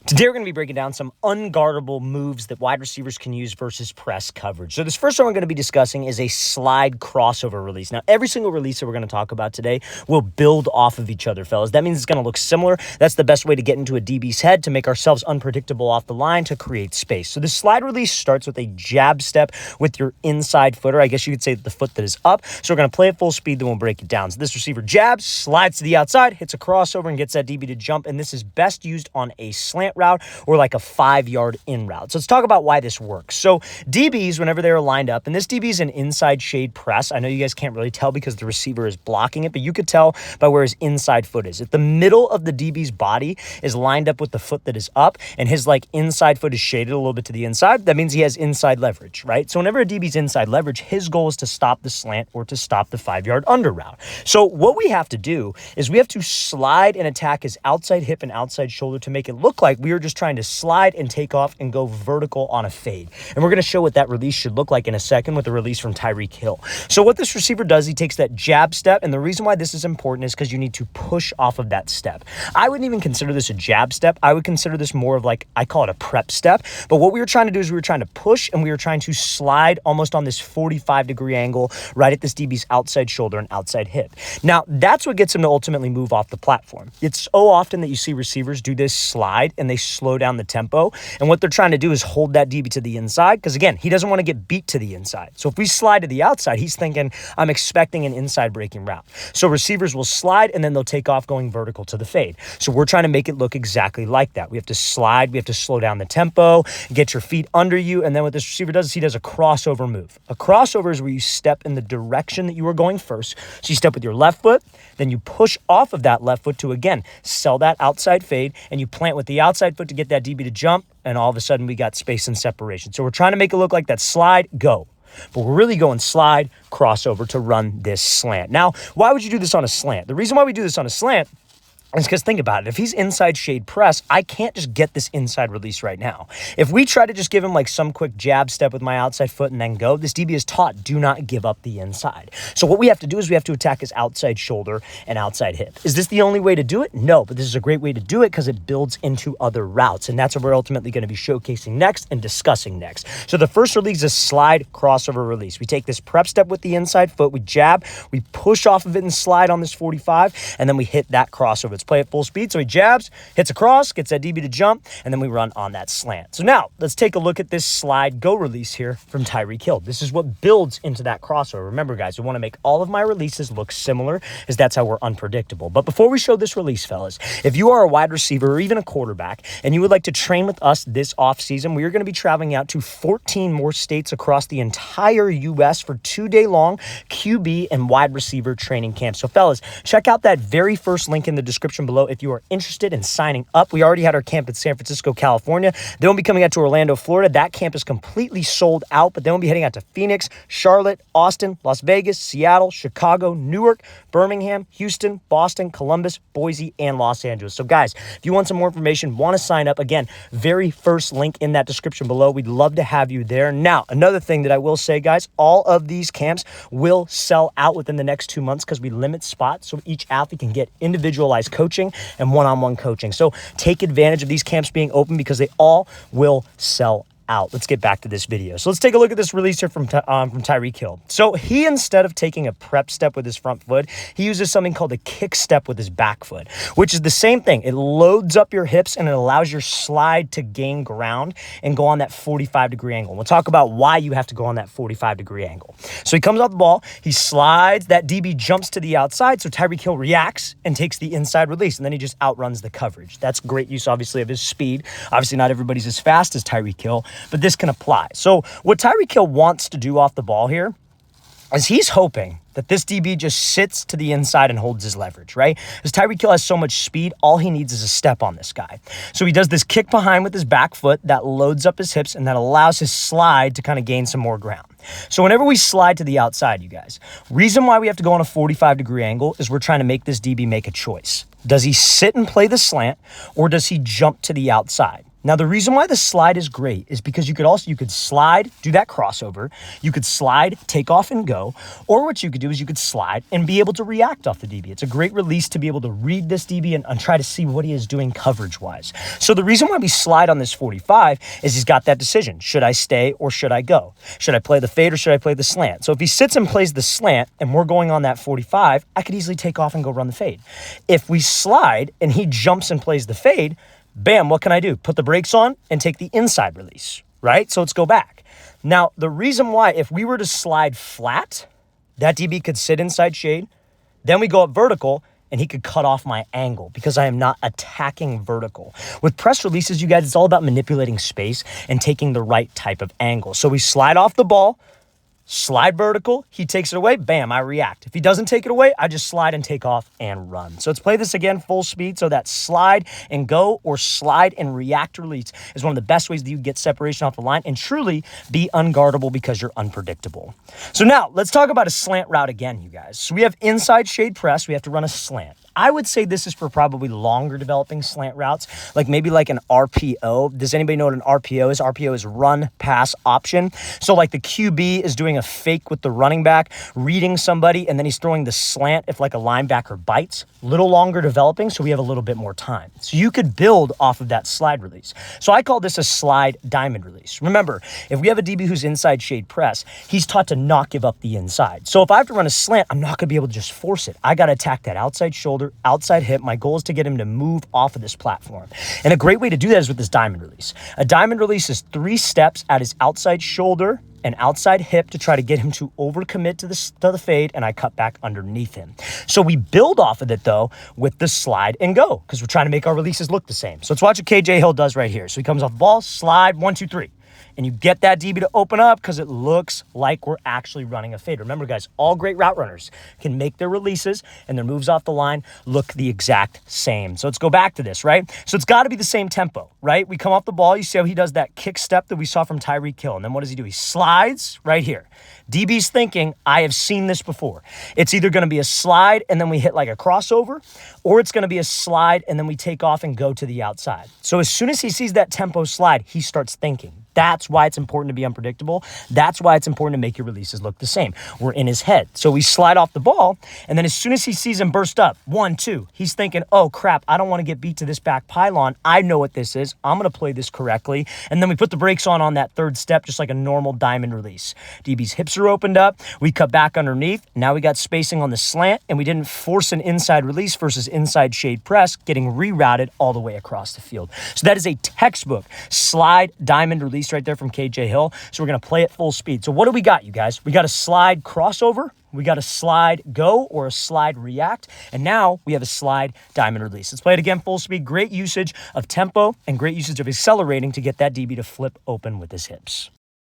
Today, we're going to be breaking down some unguardable moves that wide receivers can use versus press coverage. So this first one we're going to be discussing is a slide crossover release. Now, every single release that we're going to talk about today will build off of each other, fellas. That means it's going to look similar. That's the best way to get into a DB's head, to make ourselves unpredictable off the line, to create space. So this slide release starts with a jab step with your inside footer. I guess you could say the foot that is up. So we're going to play at full speed, then we'll break it down. So this receiver jabs, slides to the outside, hits a crossover, and gets that DB to jump. And this is best used on a slant route or like a 5-yard in route. So let's talk about why this works. So DBs, whenever they're lined up, and this DB is an inside shade press. I know you guys can't really tell because the receiver is blocking it, but you could tell by where his inside foot is. If the middle of the DB's body is lined up with the foot that is up and his like inside foot is shaded a little bit to the inside, that means he has inside leverage, right? So whenever a DB's inside leverage, his goal is to stop the slant or to stop the 5-yard under route. So what we have to do is we have to slide and attack his outside hip and outside shoulder to make it look like we are just trying to slide and take off and go vertical on a fade. And we're going to show what that release should look like in a second with the release from Tyreek Hill. So what this receiver does, he takes that jab step, and the reason why this is important is because you need to push off of that step. I wouldn't even consider this a jab step. I would consider this more of like, I call it a prep step. But what we were trying to do is we were trying to push and we were trying to slide almost on this 45-degree angle right at this DB's outside shoulder and outside hip. Now, that's what gets him to ultimately move off the platform. It's so often that you see receivers do this slide and they slow down the tempo. And what they're trying to do is hold that DB to the inside because, again, he doesn't want to get beat to the inside. So if we slide to the outside, he's thinking, I'm expecting an inside breaking route. So receivers will slide and then they'll take off going vertical to the fade. So we're trying to make it look exactly like that. We have to slide. We have to slow down the tempo, get your feet under you. And then what this receiver does is he does a crossover move. A crossover is where you step in the direction that you were going first. So you step with your left foot, then you push off of that left foot to, again, sell that outside fade, and you plant with the outside foot to get that DB to jump, and all of a sudden we got space and separation. So we're trying to make it look like that slide, go. But we're really going slide, crossover to run this slant. Now, why would you do this on a slant? The reason why we do this on a slant is because think about it. If he's inside shade press, I can't just get this inside release right now. If we try to just give him like some quick jab step with my outside foot and then go, this DB is taught, do not give up the inside. So what we have to do is we have to attack his outside shoulder and outside hip. Is this the only way to do it? No, but this is a great way to do it because it builds into other routes. And that's what we're ultimately going to be showcasing next and discussing next. So the first release is a slide crossover release. We take this prep step with the inside foot, we jab, we push off of it and slide on this 45, and then we hit that crossover. Let's play at full speed. So he jabs, hits a cross, gets that DB to jump, and then we run on that slant. So now let's take a look at this slide go release here from Tyreek Hill. This is what builds into that crossover. Remember, guys, we want to make all of my releases look similar, as that's how we're unpredictable. But before we show this release, fellas, if you are a wide receiver or even a quarterback and you would like to train with us this offseason, we are going to be traveling out to 14 more states across the entire U.S. for 2-day-long QB and wide receiver training camps. So, fellas, check out that very first link in the description below if you are interested in signing up. We already had our camp in San Francisco, California. Then we'll be coming out to Orlando, Florida. That camp is completely sold out, but then we'll be heading out to Phoenix, Charlotte, Austin, Las Vegas, Seattle, Chicago, Newark, Birmingham, Houston, Boston, Columbus, Boise, and Los Angeles. So guys, if you want some more information, want to sign up, again, very first link in that description below. We'd love to have you there. Now, another thing that I will say, guys, all of these camps will sell out within the next 2 months because we limit spots so each athlete can get individualized coaching and one-on-one coaching. So take advantage of these camps being open because they all will sell out. Let's get back to this video. So let's take a look at this release here from Tyreek Hill. So he, instead of taking a prep step with his front foot, he uses something called a kick step with his back foot, which is the same thing. It loads up your hips and it allows your slide to gain ground and go on that 45-degree angle. We'll talk about why you have to go on that 45-degree angle. So he comes off the ball, he slides, that DB jumps to the outside, so Tyreek Hill reacts and takes the inside release, and then he just outruns the coverage. That's great use, obviously, of his speed. Obviously, not everybody's as fast as Tyreek Hill, but this can apply. So what Tyreek Hill wants to do off the ball here is he's hoping that this DB just sits to the inside and holds his leverage, right? Because Tyreek Hill has so much speed, all he needs is a step on this guy. So he does this kick behind with his back foot that loads up his hips and that allows his slide to kind of gain some more ground. So whenever we slide to the outside, you guys, reason why we have to go on a 45-degree angle is we're trying to make this DB make a choice. Does he sit and play the slant or does he jump to the outside? Now, the reason why the slide is great is because you could slide, do that crossover. You could slide, take off and go. Or what you could do is you could slide and be able to react off the DB. It's a great release to be able to read this DB and try to see what he is doing coverage-wise. So the reason why we slide on this 45 is he's got that decision. Should I stay or should I go? Should I play the fade or should I play the slant? So if he sits and plays the slant and we're going on that 45, I could easily take off and go run the fade. If we slide and he jumps and plays the fade, bam, what can I do? Put the brakes on and take the inside release, right? So let's go back. Now, the reason why, if we were to slide flat, that DB could sit inside shade, then we go up vertical, and he could cut off my angle because I am not attacking vertical. With press releases, you guys, it's all about manipulating space and taking the right type of angle. So we slide off the ball, slide vertical, he takes it away, bam, I react. If he doesn't take it away, I just slide and take off and run. So let's play this again full speed. So that slide and go or slide and react release is one of the best ways that you get separation off the line and truly be unguardable because you're unpredictable. So now let's talk about a slant route again, you guys. So we have inside shade press, we have to run a slant. I would say this is for probably longer developing slant routes, like maybe like an RPO. Does anybody know what an RPO is? RPO is run, pass, option. So like the QB is doing a fake with the running back, reading somebody, and then he's throwing the slant if like a linebacker bites. Little longer developing, so we have a little bit more time. So you could build off of that slide release. So I call this a slide diamond release. Remember, if we have a DB who's inside shade press, he's taught to not give up the inside. So if I have to run a slant, I'm not gonna be able to just force it. I gotta attack that outside shoulder, outside hip. My goal is to get him to move off of this platform. And a great way to do that is with this diamond release. A diamond release is 3 steps at his outside shoulder and outside hip to try to get him to overcommit to the fade, and I cut back underneath him. So we build off of it, though, with the slide and go, because we're trying to make our releases look the same. So let's watch what KJ Hill does right here. So he comes off the ball, slide, 1, 2, 3. And you get that DB to open up because it looks like we're actually running a fade. Remember, guys, all great route runners can make their releases and their moves off the line look the exact same. So let's go back to this, right? So it's got to be the same tempo, right? We come off the ball. You see how he does that kick step that we saw from Tyreek Hill. And then what does he do? He slides right here. DB's thinking, I have seen this before. It's either going to be a slide and then we hit like a crossover, or it's going to be a slide and then we take off and go to the outside. So as soon as he sees that tempo slide, he starts thinking. That's why it's important to be unpredictable. That's why it's important to make your releases look the same. We're in his head. So we slide off the ball, and then as soon as he sees him burst up, 1, 2, he's thinking, oh, crap, I don't want to get beat to this back pylon. I know what this is. I'm going to play this correctly. And then we put the brakes on that third step, just like a normal diamond release. DB's hips are opened up. We cut back underneath. Now we got spacing on the slant, and we didn't force an inside release versus inside shade press, getting rerouted all the way across the field. So that is a textbook slide diamond release right there from KJ Hill. So we're going to play it full speed. So what do we got, you guys? We got a slide crossover. We got a slide go or a slide react. And now we have a slide diamond release. Let's play it again full speed. Great usage of tempo and great usage of accelerating to get that DB to flip open with his hips.